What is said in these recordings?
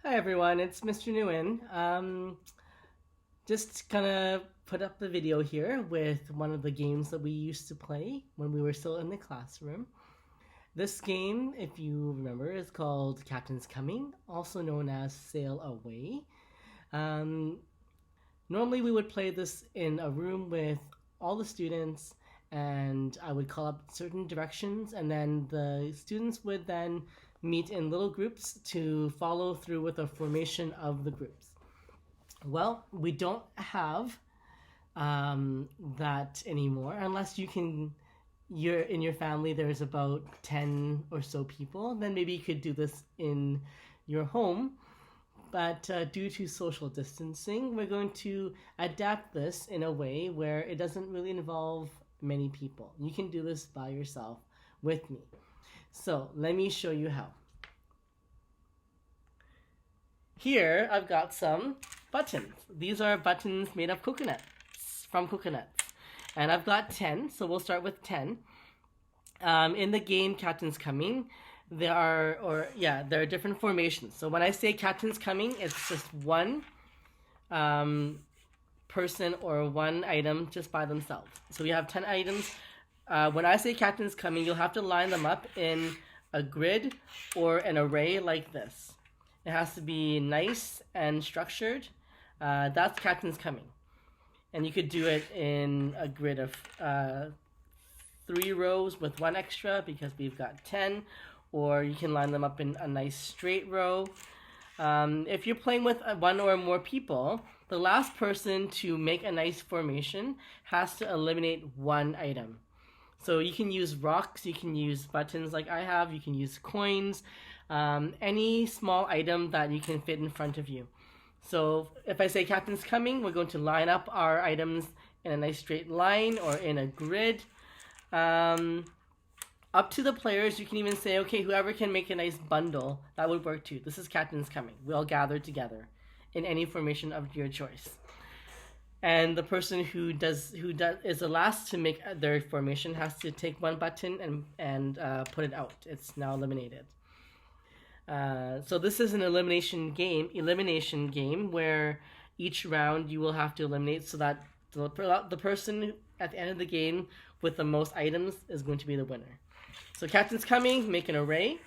Hi everyone, it's Mr. Nguyen. Just gonna put up the video here with one of the games that we used to play when we were still in the classroom. This game, if you remember, is called Captain's Coming, also known as Sail Away. Um, Normally we would play this in a room with all the students, and I would call up certain directions, and then the students would then meet in little groups to follow through with the formation of the groups. Well, we don't have that anymore, unless you're in your family. There's about 10 or so people. Then maybe you could do this in your home. But due to social distancing, we're going to adapt this in a way where it doesn't really involve many people. You can do this by yourself with me. So let me show you how. Here I've got some buttons. These are buttons made of coconuts, from coconuts. And I've got 10, so we'll start with 10. In the game Captain's Coming, there are different formations. So when I say Captain's Coming, it's just one person or one item just by themselves. So we have 10 items. When I say Captain's Coming, you'll have to line them up in a grid or an array like this. It has to be nice and structured. That's Captain's Coming. And you could do it in a grid of 3 rows with 1 extra because we've got 10. Or you can line them up in a nice straight row. If you're playing with one or more people, the last person to make a nice formation has to eliminate one item. So you can use rocks, you can use buttons like I have, you can use coins, any small item that you can fit in front of you. So if I say Captain's Coming, we're going to line up our items in a nice straight line or in a grid. Up to the players, you can even say, okay, whoever can make a nice bundle, that would work too. This is Captain's Coming. We all gather together in any formation of your choice. And the person who is the last to make their formation has to take one button and put it out. It's now eliminated. So this is an elimination game where each round you will have to eliminate so that the person at the end of the game with the most items is going to be the winner. So Captain's Coming, make an array.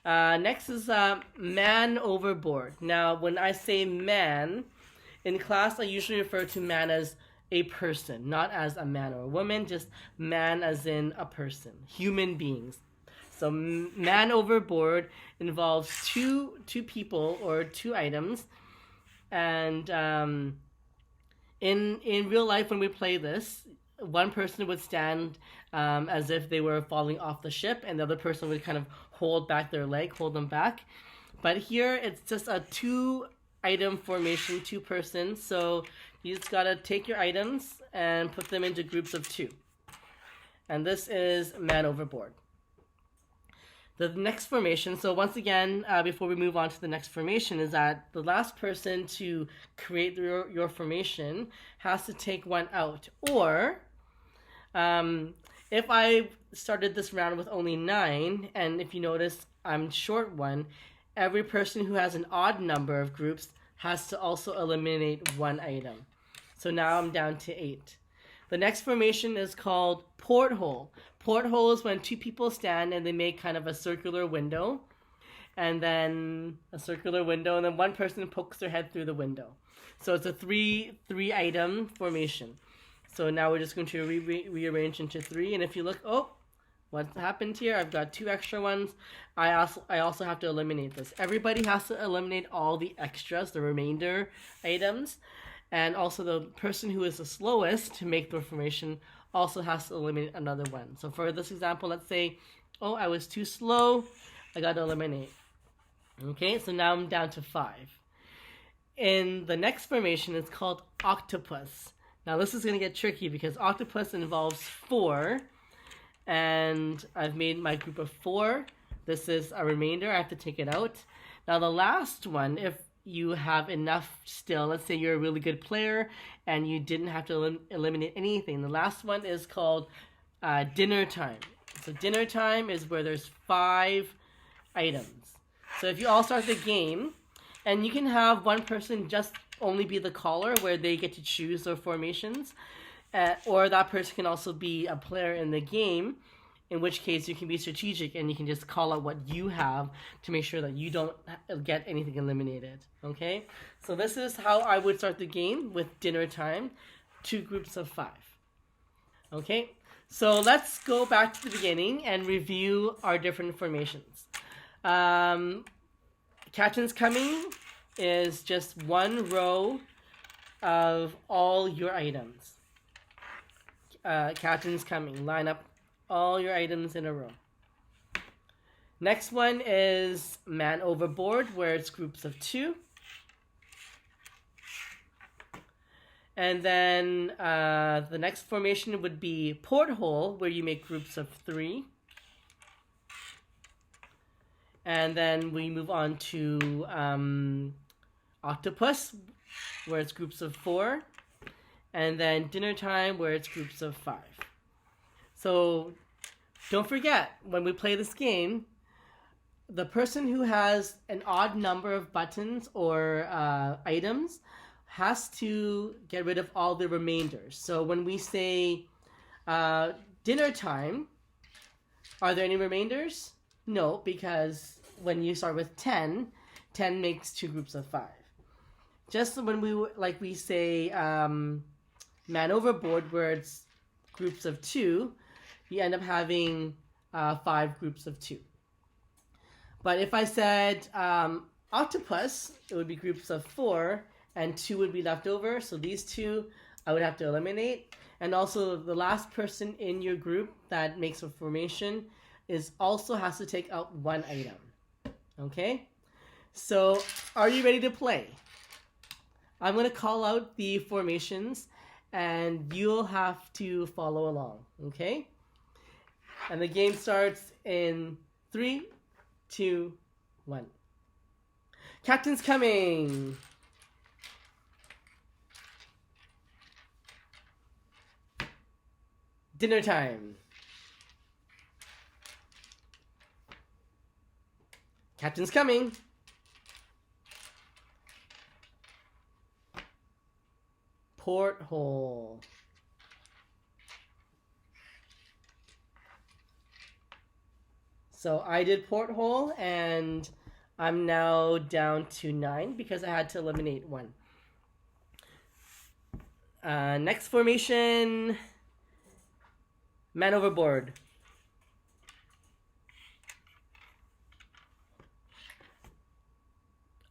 Next is man overboard. Now, when I say man, in class I usually refer to man as a person, not as a man or a woman, just man as in a person, human beings. So man overboard involves two people or 2 items. And in real life when we play this, one person would stand as if they were falling off the ship, and the other person would kind of hold back their leg, hold them back. But here it's just a 2-item formation, 2 persons. So you just gotta take your items and put them into groups of 2. And this is man overboard. The next formation, so once again, before we move on to the next formation, is that the last person to create your formation has to take one out. Or, if I started this round with only 9, and if you notice I'm short 1, every person who has an odd number of groups has to also eliminate 1 item. So now I'm down to 8. The next formation is called porthole. Porthole is when 2 people stand and they make kind of a circular window, and then one person pokes their head through the window. So it's a 3-item formation. So now we're just going to rearrange into 3, and if you look, oh, what happened here? I've got 2 extra ones. I also have to eliminate this. Everybody has to eliminate all the extras, the remainder items. And also the person who is the slowest to make the formation also has to eliminate another one. So for this example, let's say, oh, I was too slow. I got to eliminate. Okay, so now I'm down to 5. In the next formation, it's called Octopus. Now this is going to get tricky because Octopus involves 4. And I've made my group of 4. This is a remainder. I have to take it out. Now the last one, if you have enough still, let's say you're a really good player and you didn't have to eliminate anything. The last one is called dinner time. So dinner time is where there's 5 items. So if you all start the game And you can have one person just only be the caller, where they get to choose their formations. Or that person can also be a player in the game, in which case you can be strategic and you can just call out what you have to make sure that you don't get anything eliminated. Okay? So this is how I would start the game with dinner time. 2 groups of 5. Okay? So let's go back to the beginning and review our different formations. Captain's Coming is just 1 row of all your items. Captain's Coming. Line up all your items in a row. Next one is Man Overboard, where it's groups of 2. And then the next formation would be Porthole, where you make groups of 3. And then we move on to Octopus, where it's groups of 4. And then Dinner Time, where it's groups of 5. So don't forget, when we play this game, the person who has an odd number of buttons or items has to get rid of all the remainders. So when we say dinner time, are there any remainders? No, because when you start with 10, 10 makes 2 groups of 5. Just when we say Man Overboard, where it's groups of 2, you end up having 5 groups of 2. But if I said Octopus, it would be groups of 4, and 2 would be left over. So these 2 I would have to eliminate. And also the last person in your group that makes a formation also has to take out 1 item. Okay? So are you ready to play? I'm going to call out the formations and you'll have to follow along. Okay? And the game starts in 3, 2, 1. Captain's Coming! Dinner Time. Captain's Coming. Porthole. So I did Porthole and I'm now down to 9 because I had to eliminate 1. Next formation, Man Overboard.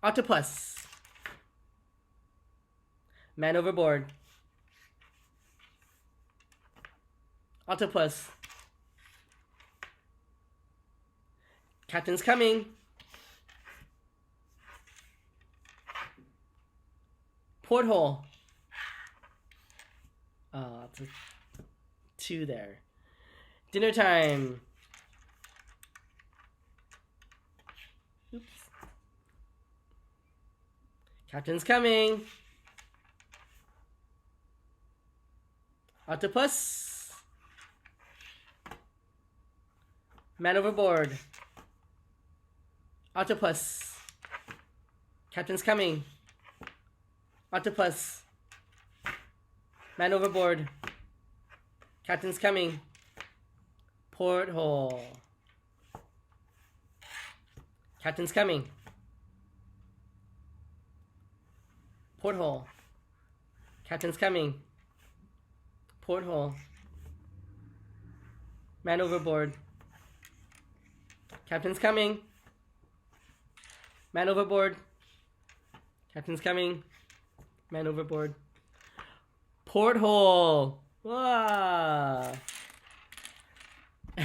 Octopus. Man Overboard. Octopus. Captain's Coming. Porthole. It's a 2 there. Dinner Time. Oops. Captain's Coming. Octopus. Man Overboard. Octopus. Captain's Coming. Octopus. Man Overboard. Captain's Coming. Porthole. Captain's Coming. Porthole. Captain's Coming. Porthole. Man Overboard. Captain's Coming. Man Overboard. Captain's Coming. Man Overboard. Porthole. Wow.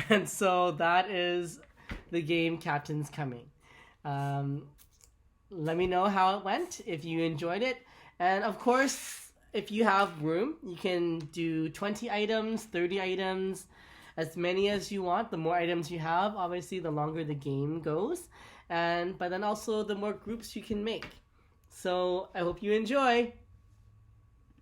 And so that is the game Captain's Coming. Let me know how it went, if you enjoyed it. And of course, if you have room, you can do 20 items, 30 items, as many as you want. The more items you have, obviously, the longer the game goes. But then also the more groups you can make. So I hope you enjoy.